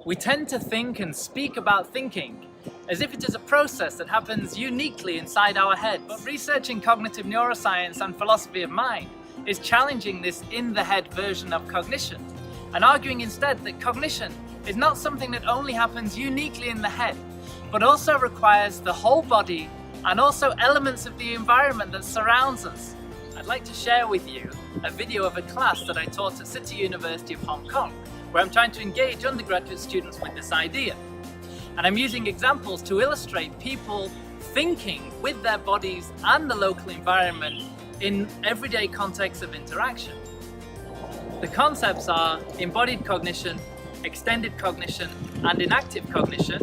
We tend to think and speak about thinking as if it is a process that happens uniquely inside our heads. But research in cognitive neuroscience and philosophy of mind is challenging this in-the-head version of cognition and arguing instead that cognition is not something that only happens uniquely in the head, but also requires the whole body and also elements of the environment that surrounds us. I'd like to share with you a video of a class that I taught at City University of Hong Kong, where I'm trying to engage undergraduate students with this idea. And I'm using examples to illustrate people thinking with their bodies and the local environment in everyday contexts of interaction. The concepts are embodied cognition, extended cognition, and inactive cognition.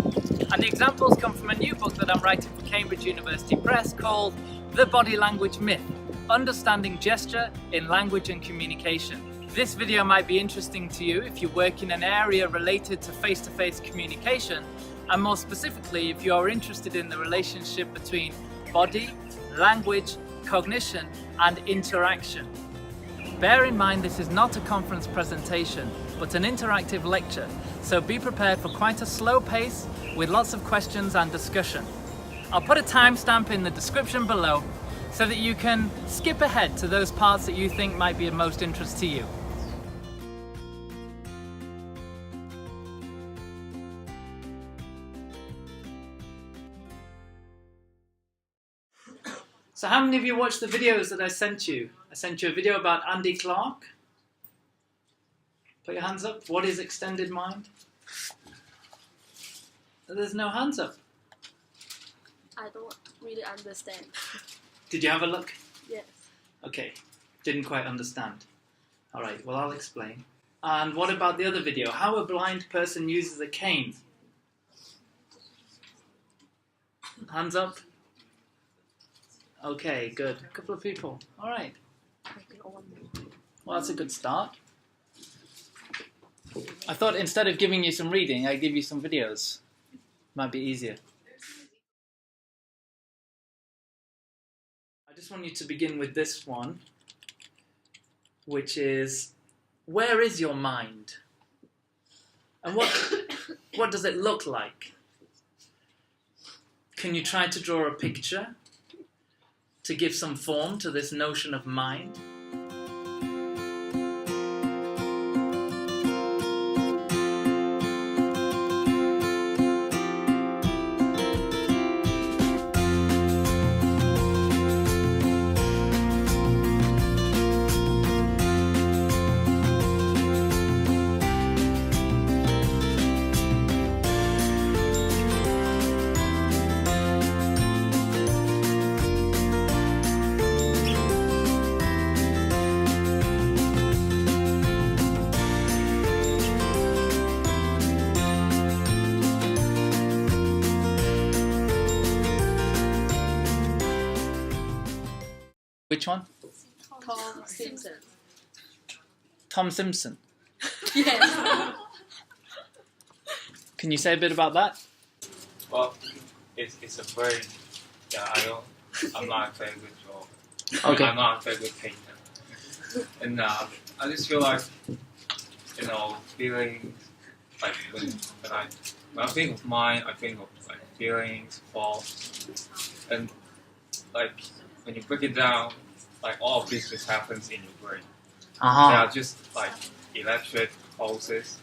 And the examples come from a new book that I'm writing for Cambridge University Press called The Body Language Myth: Understanding Gesture in Language and Communication. This video might be interesting to you if you work in an area related to face-to-face communication, and more specifically if you're interested in the relationship between body, language, cognition, and interaction. Bear in mind this is not a conference presentation, but an interactive lecture, so be prepared for quite a slow pace with lots of questions and discussion. I'll put a timestamp in the description below so that you can skip ahead to those parts that you think might be of most interest to you. So how many of you watched the videos that I sent you? I sent you a video about Andy Clark. Put your hands up. What is extended mind? There's no hands up. I don't really understand. Did you have a look? Yes. Okay, didn't quite understand. All right, well, I'll explain. And what about the other video? How a blind person uses a cane? Hands up. Okay, good. A couple of people. All right. Well, that's a good start. I thought instead of giving you some reading, I'd give you some videos. Might be easier. I just want you to begin with this one, which is, where is your mind? And what does it look like? Can you try to draw a picture to give some form to this notion of mind? Which one? Tom Simpson. Tom Simpson. Yes. Can you say a bit about that? Well, it's a very, I'm not a very good drawer. Okay. I'm not a very good painter. And I just feel like, feeling like when I think of mind, I think of like feelings, thoughts, and like when you break it down, like all of this just happens in your brain. They are just like electric pulses.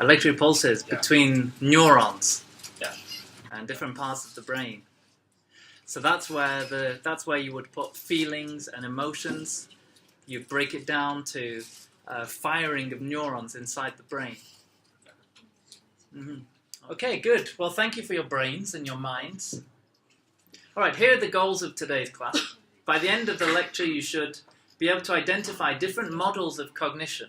Electric pulses between neurons. Yeah. And different parts of the brain. So that's where you would put feelings and emotions. You break it down to firing of neurons inside the brain. Okay, good. Well, thank you for your brains and your minds. All right, here are the goals of today's class. By the end of the lecture, you should be able to identify different models of cognition.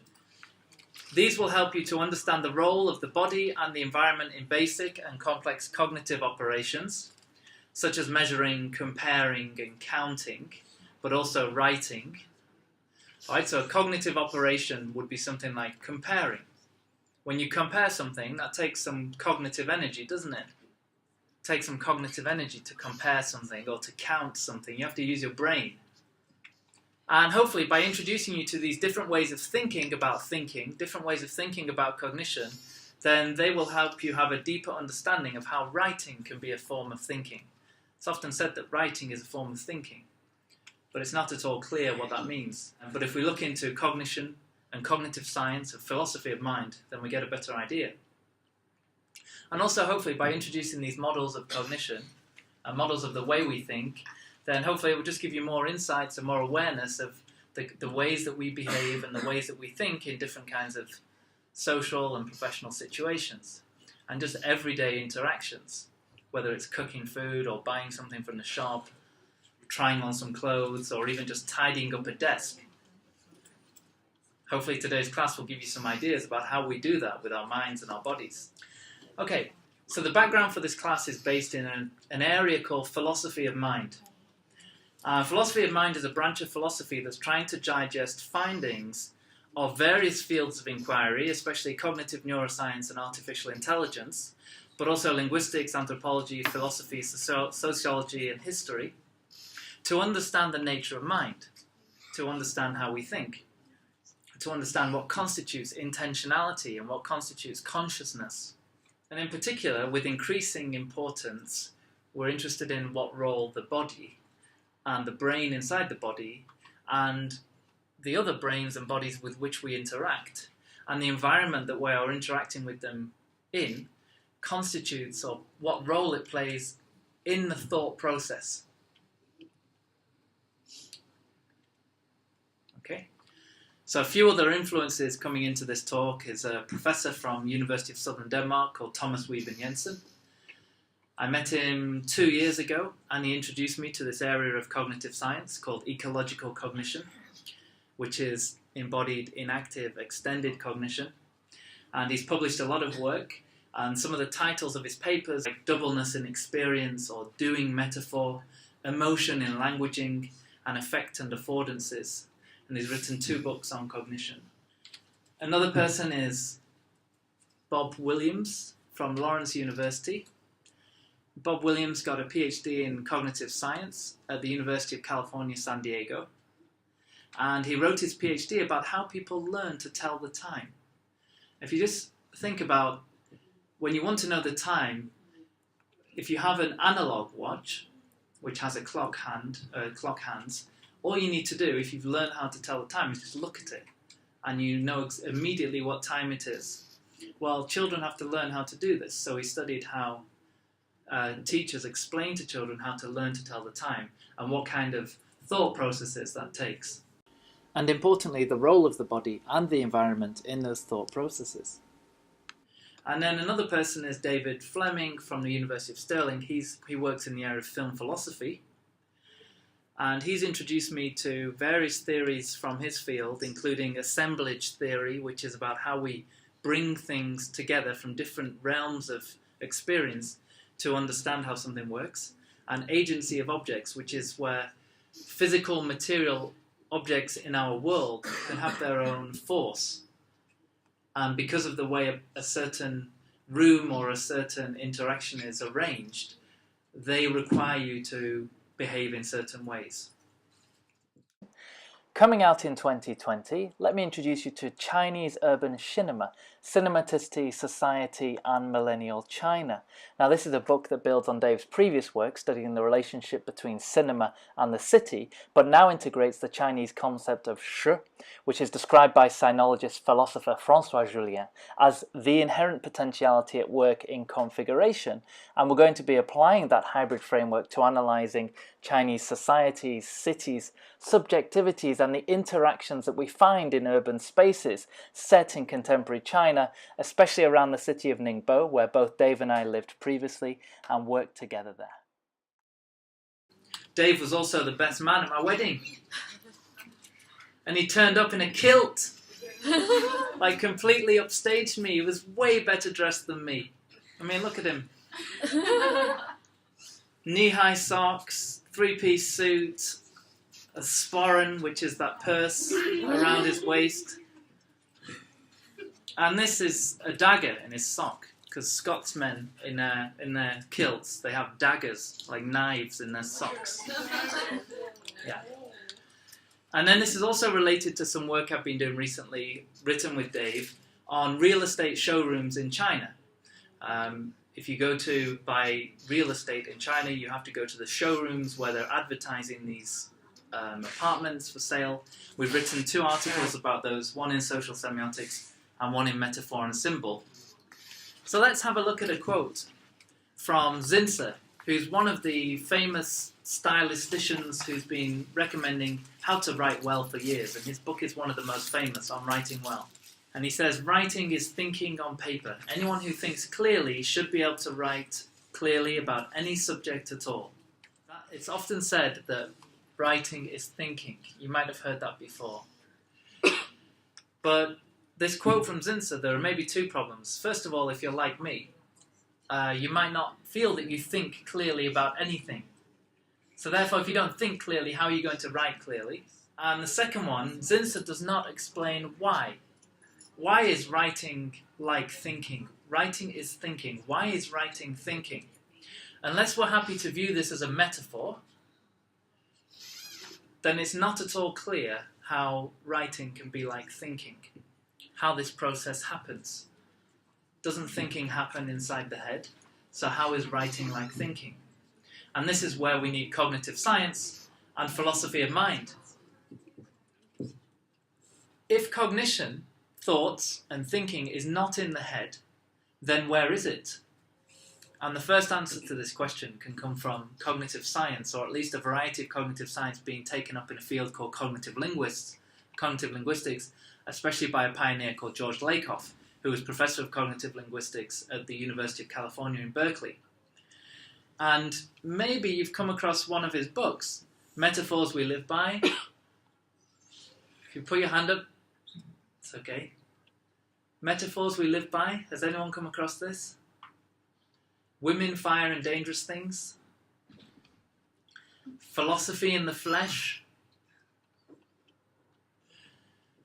These will help you to understand the role of the body and the environment in basic and complex cognitive operations, such as measuring, comparing, and counting, but also writing. All right, so a cognitive operation would be something like comparing. When you compare something, that takes some cognitive energy, doesn't it? Take some cognitive energy to compare something or to count something. You have to use your brain. And hopefully by introducing you to these different ways of thinking about thinking, different ways of thinking about cognition, then they will help you have a deeper understanding of how writing can be a form of thinking. It's often said that writing is a form of thinking, but it's not at all clear what that means. But if we look into cognition and cognitive science and philosophy of mind, then we get a better idea. And also, hopefully, by introducing these models of cognition and models of the way we think, then hopefully it will just give you more insights and more awareness of the ways that we behave and the ways that we think in different kinds of social and professional situations, and just everyday interactions, whether it's cooking food or buying something from the shop, trying on some clothes, or even just tidying up a desk. Hopefully today's class will give you some ideas about how we do that with our minds and our bodies. Okay, so the background for this class is based in an area called philosophy of mind. Philosophy of mind is a branch of philosophy that's trying to digest findings of various fields of inquiry, especially cognitive neuroscience and artificial intelligence, but also linguistics, anthropology, philosophy, sociology, and history, to understand the nature of mind, to understand how we think, to understand what constitutes intentionality and what constitutes consciousness. And in particular, with increasing importance, we're interested in what role the body and the brain inside the body and the other brains and bodies with which we interact and the environment that we are interacting with them in constitutes, or what role it plays in the thought process. Okay, so a few other influences coming into this talk is a professor from University of Southern Denmark called Thomas Wieben Jensen. I met him 2 years ago, and he introduced me to this area of cognitive science called ecological cognition, which is embodied in active extended cognition. And he's published a lot of work, and some of the titles of his papers, like Doubleness in Experience or Doing Metaphor, Emotion in Languaging, and Effect and Affordances. And he's written 2 books on cognition. Another person is Bob Williams from Lawrence University. Bob Williams got a PhD in cognitive science at the University of California, San Diego. And he wrote his PhD about how people learn to tell the time. If you just think about when you want to know the time, if you have an analog watch, which has a clock hands, all you need to do, if you've learned how to tell the time, is just look at it, and you know immediately what time it is. Well, children have to learn how to do this, so he studied how teachers explain to children how to learn to tell the time, and what kind of thought processes that takes. And importantly, the role of the body and the environment in those thought processes. And then another person is David Fleming from the University of Stirling. He works in the area of film philosophy. And he's introduced me to various theories from his field, including assemblage theory, which is about how we bring things together from different realms of experience to understand how something works, and agency of objects, which is where physical material objects in our world can have their own force. And because of the way a certain room or a certain interaction is arranged, they require you to behave in certain ways. Coming out in 2020, let me introduce you to Chinese Urban Cinema, Cinematicity, Society and Millennial China. Now this is a book that builds on Dave's previous work studying the relationship between cinema and the city, but now integrates the Chinese concept of shi, which is described by sinologist philosopher François Julien as the inherent potentiality at work in configuration, and we're going to be applying that hybrid framework to analysing Chinese societies, cities, subjectivities and the interactions that we find in urban spaces set in contemporary China, especially around the city of Ningbo, where both Dave and I lived previously and worked together there. Dave was also the best man at my wedding. And he turned up in a kilt, like completely upstaged me. He was way better dressed than me. I mean, look at him. Knee-high socks, 3-piece suit, a sporran, which is that purse around his waist. And this is a dagger in his sock, because Scotsmen in their kilts, they have daggers, like knives in their socks. Yeah. And then this is also related to some work I've been doing recently, written with Dave, on real estate showrooms in China. If you go to buy real estate in China, you have to go to the showrooms where they're advertising these apartments for sale. We've written 2 articles about those, one in Social Semiotics and one in Metaphor and Symbol. So let's have a look at a quote from Zinsser, who's one of the famous stylisticians who's been recommending how to write well for years, and his book is one of the most famous on writing well. And he says, writing is thinking on paper. Anyone who thinks clearly should be able to write clearly about any subject at all. It's often said that writing is thinking. You might have heard that before. But this quote from Zinsser, there are maybe 2 problems. First of all, if you're like me, you might not feel that you think clearly about anything. So therefore, if you don't think clearly, how are you going to write clearly? And the second one, Zinsser does not explain why. Why is writing like thinking? Writing is thinking. Why is writing thinking? Unless we're happy to view this as a metaphor, then it's not at all clear how writing can be like thinking, how this process happens. Doesn't thinking happen inside the head? So how is writing like thinking? And this is where we need cognitive science and philosophy of mind. If cognition, thoughts and thinking is not in the head, then where is it? And the first answer to this question can come from cognitive science, or at least a variety of cognitive science being taken up in a field called cognitive linguistics, especially by a pioneer called George Lakoff, who was professor of cognitive linguistics at the University of California in Berkeley. And maybe you've come across one of his books, Metaphors We Live By. If you put your hand up, it's okay. Metaphors We Live By. Has anyone come across this? Women, Fire and Dangerous Things. Philosophy in the Flesh.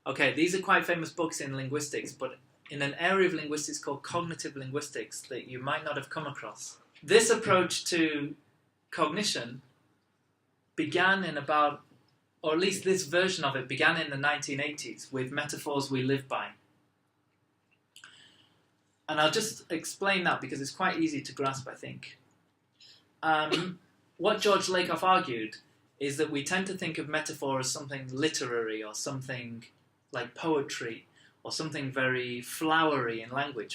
Okay, these are quite famous books in linguistics, but in an area of linguistics called cognitive linguistics that you might not have come across. This approach to cognition began in about, or at least this version of it began in the 1980s with Metaphors We Live By. And I'll just explain that because it's quite easy to grasp, I think. What George Lakoff argued is that we tend to think of metaphor as something literary or something like poetry or something very flowery in language.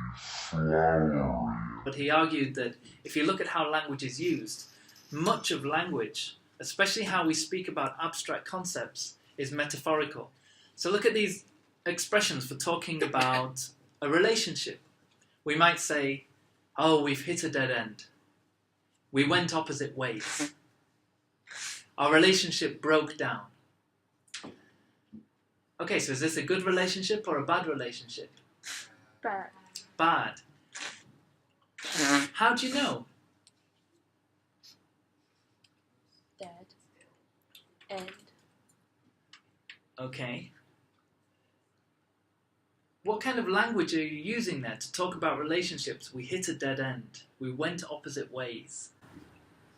But he argued that if you look at how language is used, much of language, especially how we speak about abstract concepts, is metaphorical. So look at these expressions for talking about a relationship. We might say, oh, we've hit a dead end. We went opposite ways. Our relationship broke down. Okay, so is this a good relationship or a bad relationship? Bad. Bad. How do you know? Dead. End. Okay. What kind of language are you using there to talk about relationships? We hit a dead end. We went opposite ways.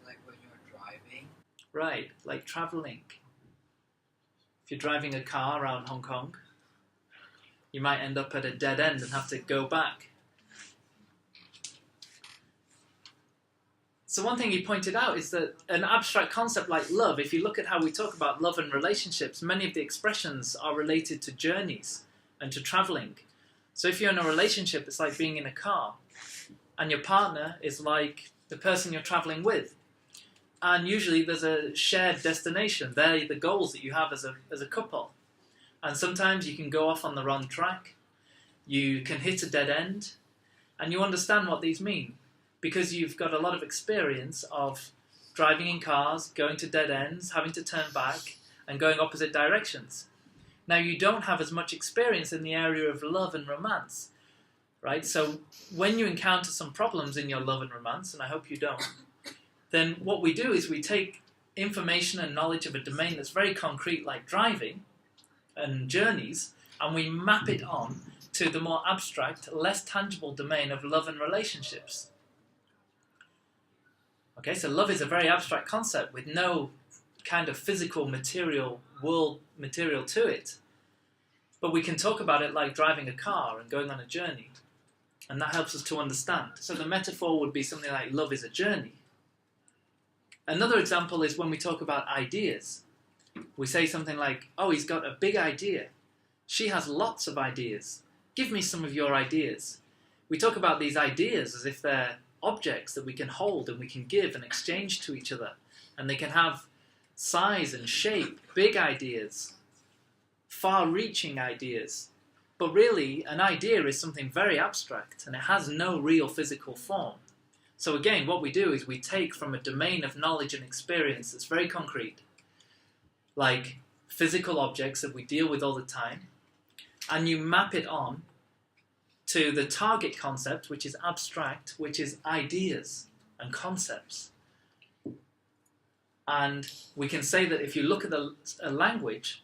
Like when you're driving. Right, like traveling. If you're driving a car around Hong Kong, you might end up at a dead end and have to go back. So one thing he pointed out is that an abstract concept like love, if you look at how we talk about love and relationships, many of the expressions are related to journeys and to traveling. So if you're in a relationship, it's like being in a car, and your partner is like the person you're traveling with. And usually there's a shared destination. They're the goals that you have as a couple. And sometimes you can go off on the wrong track. You can hit a dead end. And you understand what these mean, because you've got a lot of experience of driving in cars, going to dead ends, having to turn back, and going opposite directions. Now, you don't have as much experience in the area of love and romance, right? So when you encounter some problems in your love and romance, and I hope you don't, then what we do is we take information and knowledge of a domain that's very concrete, like driving and journeys, and we map it on to the more abstract, less tangible domain of love and relationships. Okay, so love is a very abstract concept with no kind of physical material world material to it. But we can talk about it like driving a car and going on a journey, and that helps us to understand. So the metaphor would be something like love is a journey. Another example is when we talk about ideas. We say something like, oh, he's got a big idea. She has lots of ideas. Give me some of your ideas. We talk about these ideas as if they're objects that we can hold and we can give and exchange to each other. And they can have size and shape, big ideas, far-reaching ideas. But really, an idea is something very abstract and it has no real physical form. So again, what we do is we take from a domain of knowledge and experience that's very concrete, like physical objects that we deal with all the time, and you map it on to the target concept, which is abstract, which is ideas and concepts. And we can say that if you look at a language,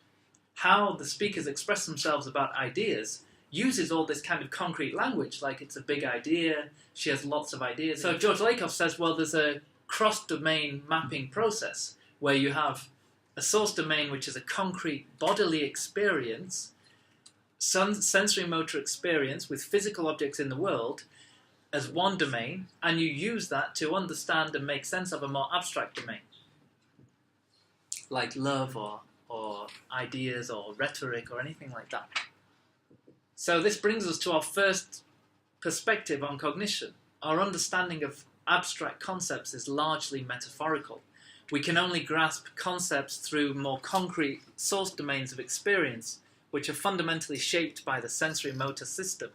how the speakers express themselves about ideas uses all this kind of concrete language, like it's a big idea, she has lots of ideas. So George Lakoff says, well, there's a cross-domain mapping process where you have a source domain which is a concrete bodily experience, sensory motor experience with physical objects in the world as one domain, and you use that to understand and make sense of a more abstract domain, like love or ideas or rhetoric or anything like that. So this brings us to our first perspective on cognition. Our understanding of abstract concepts is largely metaphorical. We can only grasp concepts through more concrete source domains of experience, which are fundamentally shaped by the sensory motor system.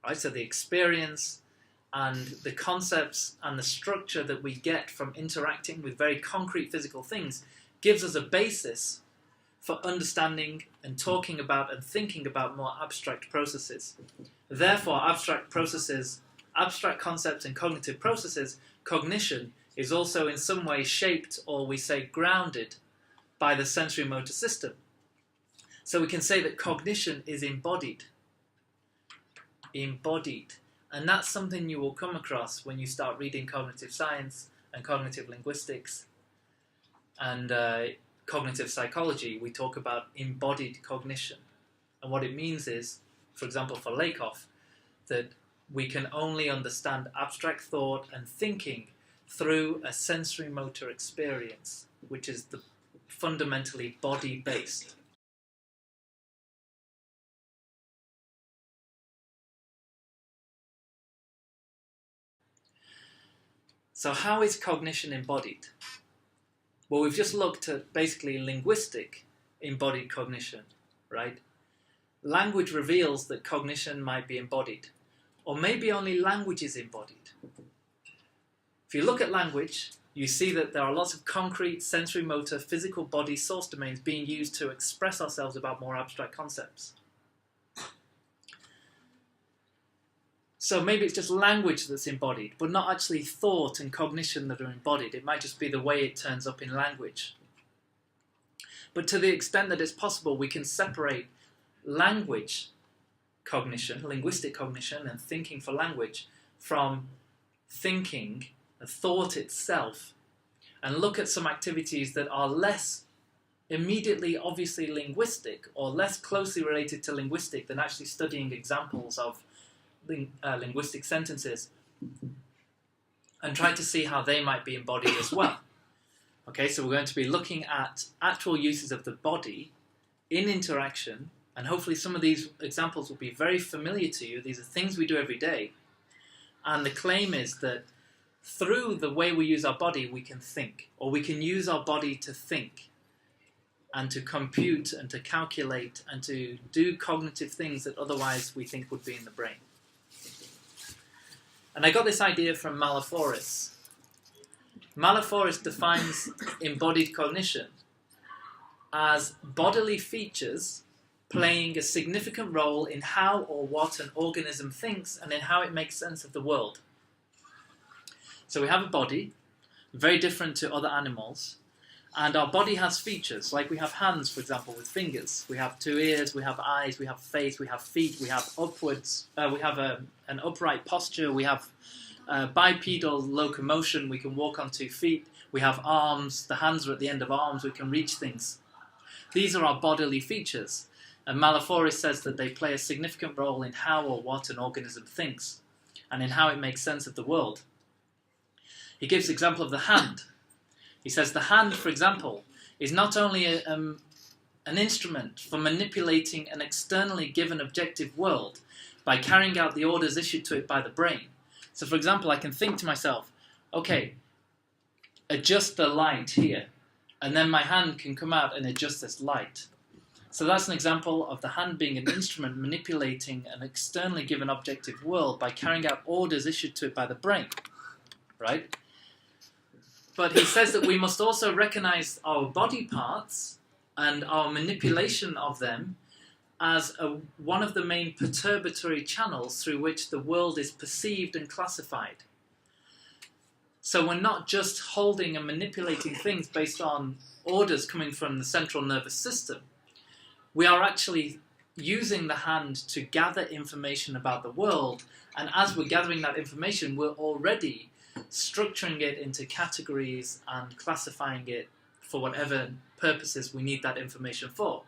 Right? So the experience and the concepts and the structure that we get from interacting with very concrete physical things gives us a basis for understanding and talking about and thinking about more abstract processes. Therefore, abstract processes, abstract concepts and cognitive processes, cognition is also in some way shaped, or we say grounded, by the sensory motor system. So we can say that cognition is embodied. Embodied. And that's something you will come across when you start reading cognitive science and cognitive linguistics and cognitive psychology. We talk about embodied cognition. And what it means is, for example, for Lakoff, that we can only understand abstract thought and thinking through a sensory motor experience, which is fundamentally body-based. So how is cognition embodied? Well, we've just looked at basically linguistic embodied cognition, right? Language reveals that cognition might be embodied, or maybe only language is embodied. If you look at language, you see that there are lots of concrete, sensory motor, physical body source domains being used to express ourselves about more abstract concepts. So maybe it's just language that's embodied, but not actually thought and cognition that are embodied. It might just be the way it turns up in language. But to the extent that it's possible, we can separate language cognition, linguistic cognition, and thinking for language from thinking, thought itself, and look at some activities that are less immediately obviously linguistic or less closely related to linguistic than actually studying examples of linguistic sentences, and try to see how they might be embodied as well. Okay, so we're going to be looking at actual uses of the body in interaction, and hopefully some of these examples will be very familiar to you. These are things we do every day, and the claim is that through the way we use our body we can think, or we can use our body to think and to compute and to calculate and to do cognitive things that otherwise we think would be in the brain. And I got this idea from Malaforis. Malaforis defines embodied cognition as bodily features playing a significant role in how or what an organism thinks and in how it makes sense of the world. So we have a body, very different to other animals, and our body has features, like we have hands, for example, with fingers. We have 2 ears, we have eyes, we have face, we have feet, we have upwards, we have an upright posture, we have bipedal locomotion, we can walk on 2 feet, we have arms, the hands are at the end of arms, we can reach things. These are our bodily features. And Malaforis says that they play a significant role in how or what an organism thinks, and in how it makes sense of the world. He gives the example of the hand. He says the hand, for example, is not only an instrument for manipulating an externally given objective world by carrying out the orders issued to it by the brain. So, for example, I can think to myself, okay, adjust the light here, and then my hand can come out and adjust this light. So that's an example of the hand being an instrument manipulating an externally given objective world by carrying out orders issued to it by the brain, right? But he says that we must also recognize our body parts and our manipulation of them as one of the main perturbatory channels through which the world is perceived and classified. So we're not just holding and manipulating things based on orders coming from the central nervous system. We are actually using the hand to gather information about the world, and as we're gathering that information, we're already structuring it into categories and classifying it for whatever purposes we need that information for.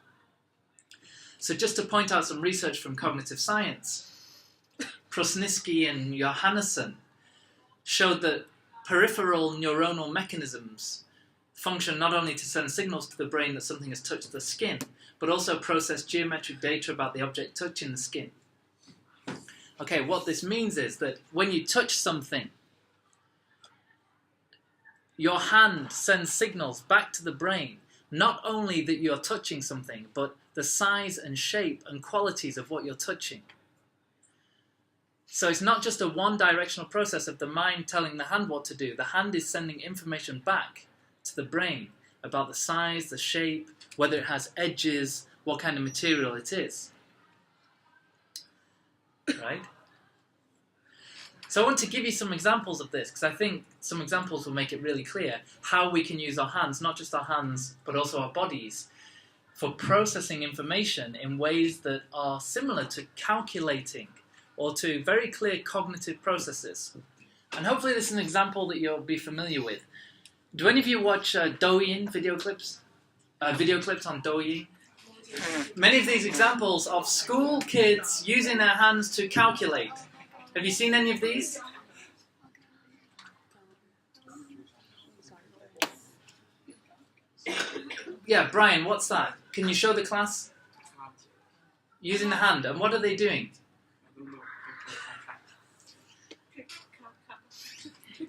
So just to point out some research from cognitive science, Prusniski and Johannesson showed that peripheral neuronal mechanisms function not only to send signals to the brain that something has touched the skin, but also process geometric data about the object touching the skin. Okay, what this means is that when you touch something, your hand sends signals back to the brain, not only that you're touching something, but the size and shape and qualities of what you're touching. So it's not just a one-directional process of the mind telling the hand what to do. The hand is sending information back to the brain about the size, the shape, whether it has edges, what kind of material it is. Right? So I want to give you some examples of this, because I think some examples will make it really clear how we can use our hands, not just our hands, but also our bodies, for processing information in ways that are similar to calculating or to very clear cognitive processes. And hopefully this is an example that you'll be familiar with. Do any of you watch Douyin video clips? Video clips on Douyin? Many of these examples of school kids using their hands to calculate. Have you seen any of these? Yeah, Brian, what's that? Can you show the class? Using the hand. And what are they doing?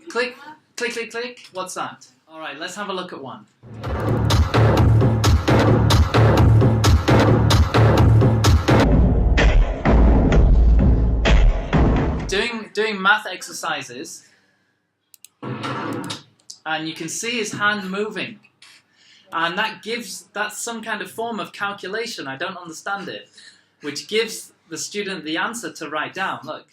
Click, click, click, click. What's that? All right, let's have a look at one. Doing math exercises, and you can see his hand moving, and that's some kind of form of calculation. I don't understand it, which gives the student the answer to write down. Look.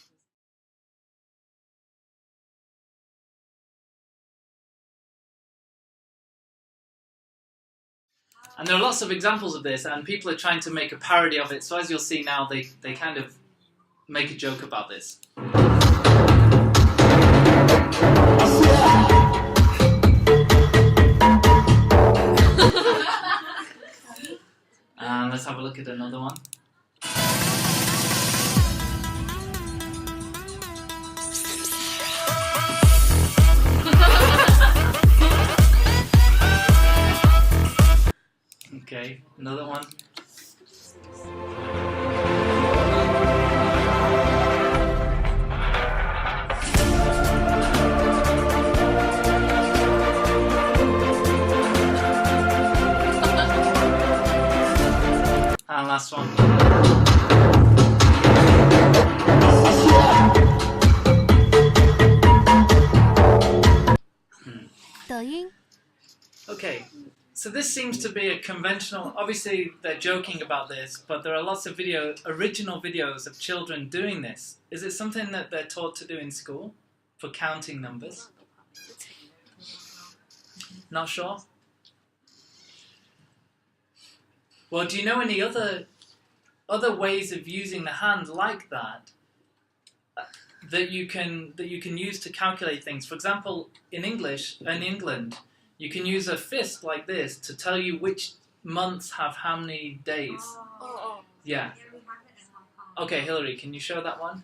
And there are lots of examples of this, and people are trying to make a parody of it. So as you'll see now, they kind of make a joke about this. And let's have a look at another one. Okay, another one. And last one. Douyin. Okay, so this seems to be a conventional, obviously they're joking about this, but there are lots of original videos of children doing this. Is it something that they're taught to do in school for counting numbers? Not sure? Well, do you know any other ways of using the hand like that that you can use to calculate things? For example, in England, you can use a fist like this to tell you which months have how many days. Yeah. Yeah, we have it in Hong Kong. Okay, Hillary, can you show that one?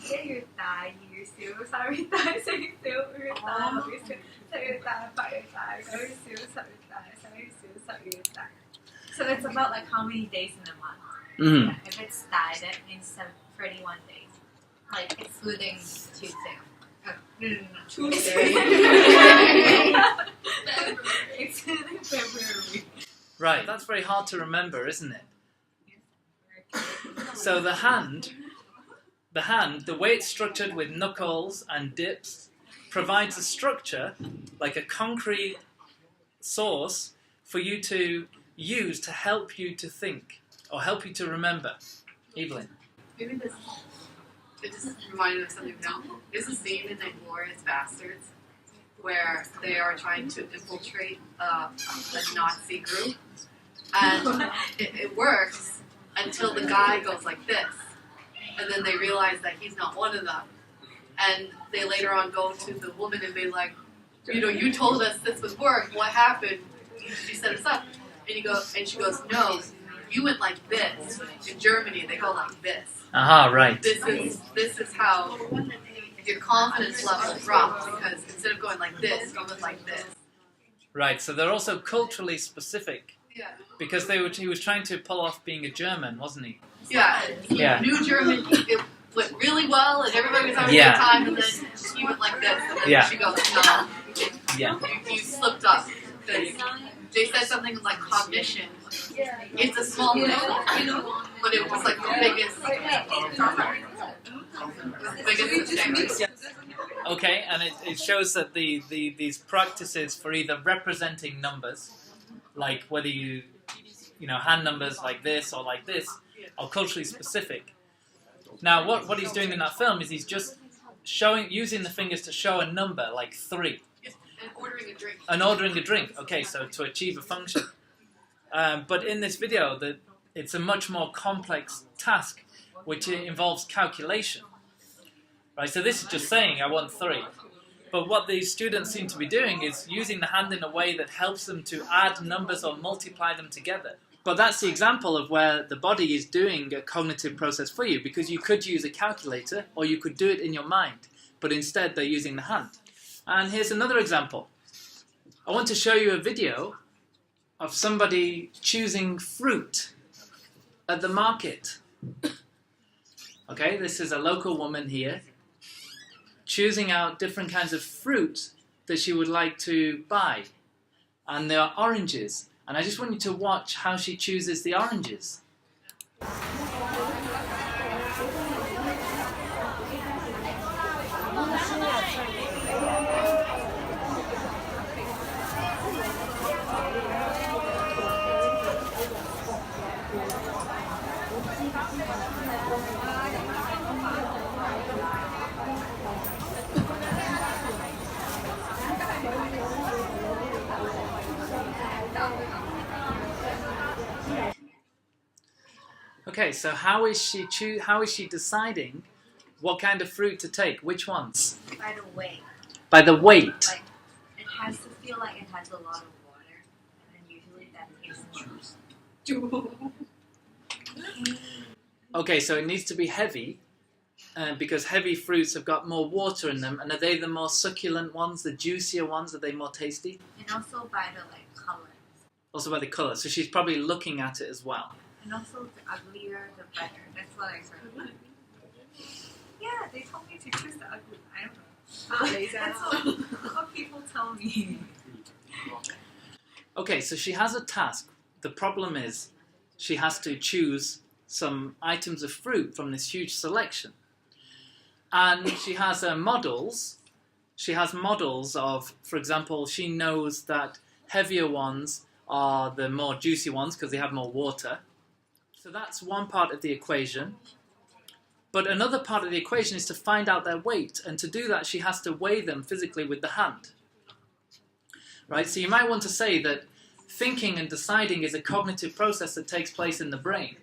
一月大，二月小，三月大，四月小，五月大，六月小，七月大，八月大，九月小，十月大，十一月小，十月大. So it's about like how many days in a month. Mm. Yeah, if it's that, it means 31 days, like excluding Tuesday. Tuesday. Excluding February. Right, that's very hard to remember, isn't it? So the hand, the way it's structured with knuckles and dips, provides a structure, like a concrete source, for you to use to help you to think, or help you to remember. Evelyn? Maybe this, it just reminded me of something now. There's a scene in Inglourious Bastards where they are trying to infiltrate a Nazi group, and it works until the guy goes like this, and then they realize that he's not one of them, and they later on go to the woman and be like, you know, you told us this would work, what happened? You set us up. And she goes, no, you went like this. In Germany, they go like this. Aha, right. This is how your confidence level drops, because instead of going like this, you went like this. Right, so they're also culturally specific, Yeah. because he was trying to pull off being a German, wasn't he? Yeah. Yeah. New German, it went really well, and everybody was having a Yeah. good time, and then he went like this, and then Yeah. she goes, no, Yeah. you slipped up. They said something like cognition. It's a small thing, but it was like the biggest mistake. Okay, and it shows that these practices for either representing numbers, like whether you hand numbers like this or like this, are culturally specific. Now, what he's doing in that film is he's just using the fingers to show a number, like 3. And ordering a drink. And ordering a drink. Okay, so to achieve a function. But in this video, it's a much more complex task, which involves calculation. Right, so this is just saying, I want 3. But what these students seem to be doing is using the hand in a way that helps them to add numbers or multiply them together. But that's the example of where the body is doing a cognitive process for you, because you could use a calculator, or you could do it in your mind. But instead, they're using the hand. And here's another example. I want to show you a video of somebody choosing fruit at the market. Okay, this is a local woman here, choosing out different kinds of fruit that she would like to buy. And there are oranges. And I just want you to watch how she chooses the oranges. Okay, so how is she deciding what kind of fruit to take? Which ones? By the weight. By the weight. Like, it has to feel like it has a lot of water, and then usually that is juice. Okay, so it needs to be heavy, because heavy fruits have got more water in them, and are they the more succulent ones, the juicier ones? Are they more tasty? And also by the color. Also by the colour, so she's probably looking at it as well. And also the uglier, the better. That's what I heard. Yeah, they told me to choose the ugly. I don't know. That's what people tell me. Okay, so she has a task. The problem is she has to choose some items of fruit from this huge selection. And she has models. She has models of, for example, she knows that heavier ones are the more juicy ones because they have more water. So that's one part of the equation. But another part of the equation is to find out their weight. And to do that, she has to weigh them physically with the hand. Right? So you might want to say that thinking and deciding is a cognitive process that takes place in the brain.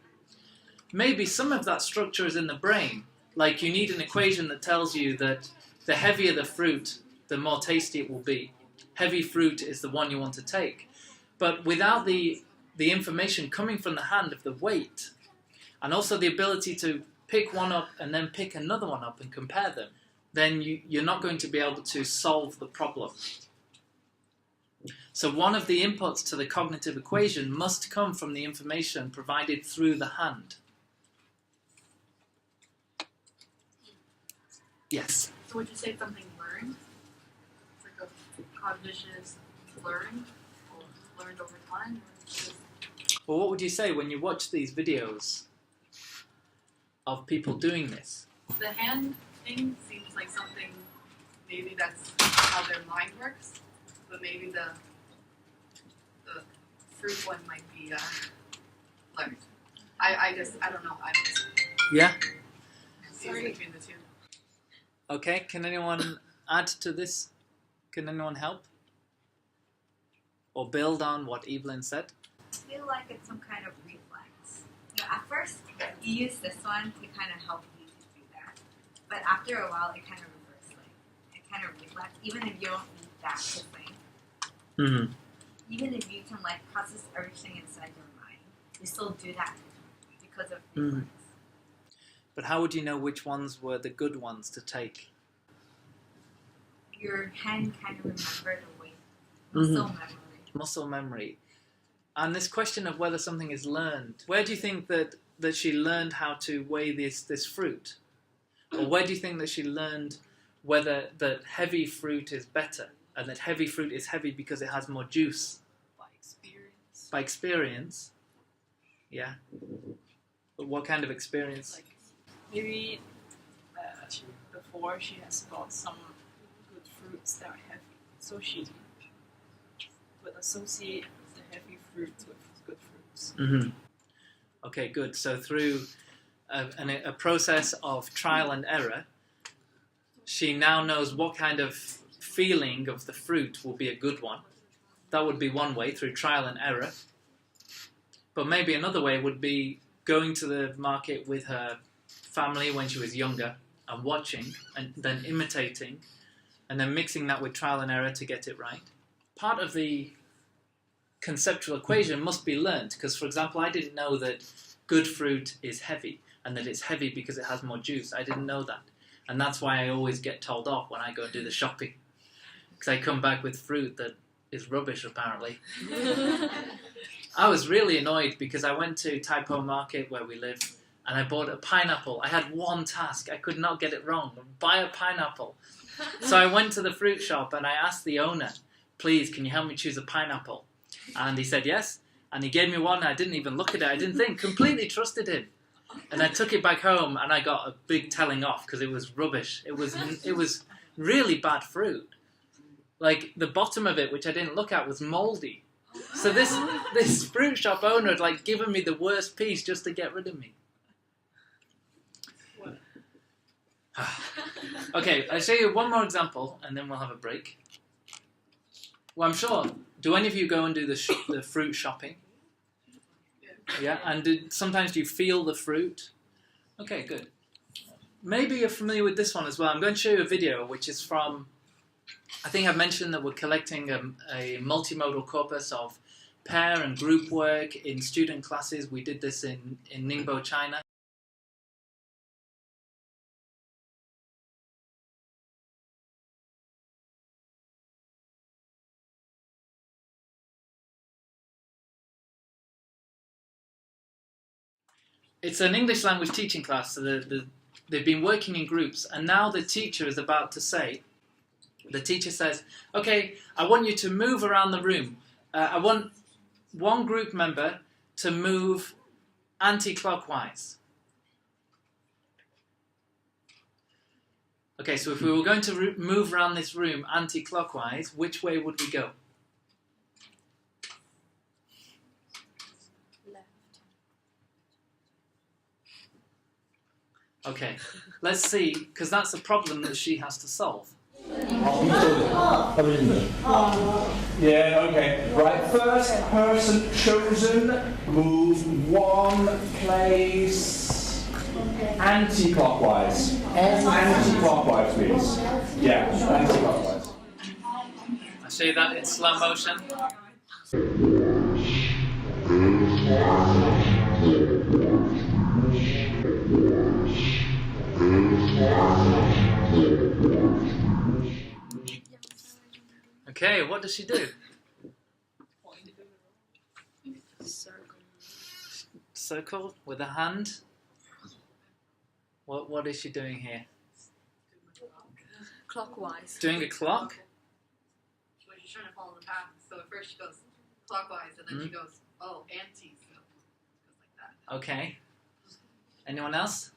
Maybe some of that structure is in the brain. Like you need an equation that tells you that the heavier the fruit, the more tasty it will be. Heavy fruit is the one you want to take. But without the information coming from the hand of the weight, and also the ability to pick one up and then pick another one up and compare them, then you're not going to be able to solve the problem. So one of the inputs to the cognitive equation must come from the information provided through the hand. Yes? So would you say it's something learned? It's like a cognition is learned or learned over time? Or just... Well, what would you say when you watch these videos of people doing this? The hand thing seems like something, maybe that's how their mind works, but maybe the fruit one might be learned. I don't know. I'm just Yeah? confused between the two. Okay, can anyone add to this? Can anyone help? Or build on what Evelyn said? I feel like it's some kind of reflex. You know, at first, you use this one to kind of help you to do that. But after a while, it kind of reverses. Like, it kind of reflects, even if you don't need that thing. Mm-hmm. Even if you can like process everything inside your mind, you still do that because of Mhm. reflex. But how would you know which ones were the good ones to take? Your hand kind of remember the way, Mhm. muscle memory. Muscle memory. And this question of whether something is learned, where do you think that she learned how to weigh this fruit? Or where do you think that she learned whether that heavy fruit is better and that heavy fruit is heavy because it has more juice? By experience. By experience? Yeah. But what kind of experience? Like maybe before she has got some good fruits that are heavy, so she would associate the heavy fruits with good fruits. Mm-hmm. Okay, good. So through a process of trial and error, she now knows what kind of feeling of the fruit will be a good one. That would be one way, through trial and error. But maybe another way would be going to the market with her family when she was younger and watching and then imitating and then mixing that with trial and error to get it right. Part of the conceptual equation must be learned because, for example, I didn't know that good fruit is heavy and that it's heavy because it has more juice. I didn't know that. And that's why I always get told off when I go and do the shopping. Because I come back with fruit that is rubbish, apparently. I was really annoyed because I went to Taipo Market where we live and I bought a pineapple. I had one task. I could not get it wrong. Buy a pineapple. So I went to the fruit shop and I asked the owner, please, can you help me choose a pineapple? And he said yes. And he gave me one and I didn't even look at it. I didn't think. Completely trusted him. And I took it back home and I got a big telling off because it was rubbish. It was really bad fruit. Like the bottom of it, which I didn't look at, was mouldy. So this fruit shop owner had like given me the worst piece just to get rid of me. Okay, I'll show you one more example and then we'll have a break. Well, I'm sure. Do any of you go and do the fruit shopping? Yeah, and sometimes do you feel the fruit? Okay, good. Maybe you're familiar with this one as well. I'm going to show you a video which is from, I think I've mentioned that we're collecting a multimodal corpus of pair and group work in student classes. We did this in Ningbo, China. It's an English language teaching class, so they've been working in groups, and now the teacher is about to say, the teacher says, okay, I want you to move around the room. I want one group member to move anti-clockwise. Okay, so if we were going to move around this room anti-clockwise, which way would we go? Okay, let's see, because that's a problem that she has to solve. Yeah, okay. Right, first person chosen, move one place anti-clockwise. Anti-clockwise, please. Yeah, anti-clockwise. I'll show you that in slow motion. Okay, what does she do? Circle. Circle with a hand. What is she doing here? Clockwise. Doing a clock? When she's trying to follow the path, so at first she goes clockwise, and then she goes, oh, anti, so it goes like that. Okay. Anyone else?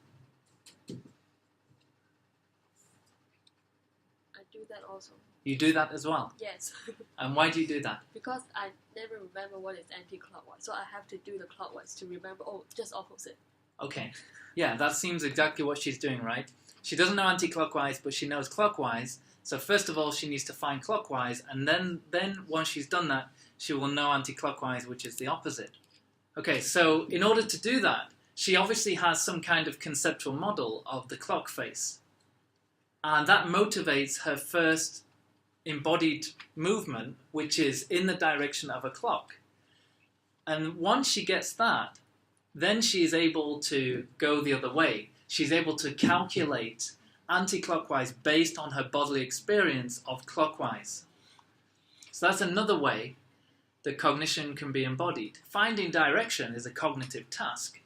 I do that also. You do that as well? Yes. And why do you do that? Because I never remember what is anti-clockwise, so I have to do the clockwise to remember. Oh, just opposite. Okay. Yeah, that seems exactly what she's doing, right? She doesn't know anti-clockwise, but she knows clockwise. So first of all, she needs to find clockwise, and then once she's done that, she will know anti-clockwise, which is the opposite. Okay, so in order to do that, she obviously has some kind of conceptual model of the clock face. And that motivates her first embodied movement, which is in the direction of a clock. And once she gets that, then she is able to go the other way. She's able to calculate anti-clockwise based on her bodily experience of clockwise. So that's another way that cognition can be embodied. Finding direction is a cognitive task,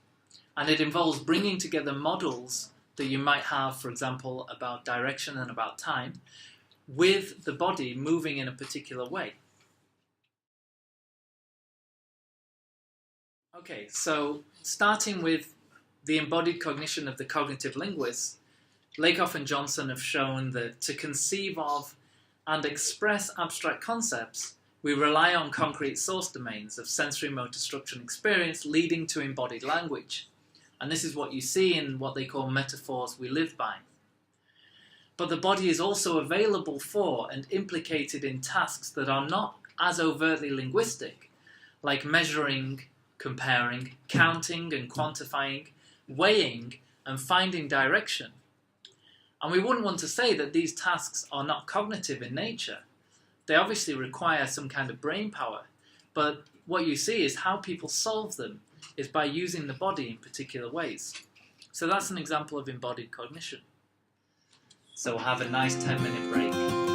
and it involves bringing together models that you might have, for example, about direction and about time, with the body moving in a particular way. Okay, so starting with the embodied cognition of the cognitive linguists, Lakoff and Johnson have shown that to conceive of and express abstract concepts, we rely on concrete source domains of sensory motor structure and experience leading to embodied language. And this is what you see in what they call metaphors we live by. But the body is also available for and implicated in tasks that are not as overtly linguistic, like measuring, comparing, counting and quantifying, weighing and finding direction. And we wouldn't want to say that these tasks are not cognitive in nature. They obviously require some kind of brain power, but what you see is how people solve them is by using the body in particular ways. So that's an example of embodied cognition. So we'll have a nice 10-minute break.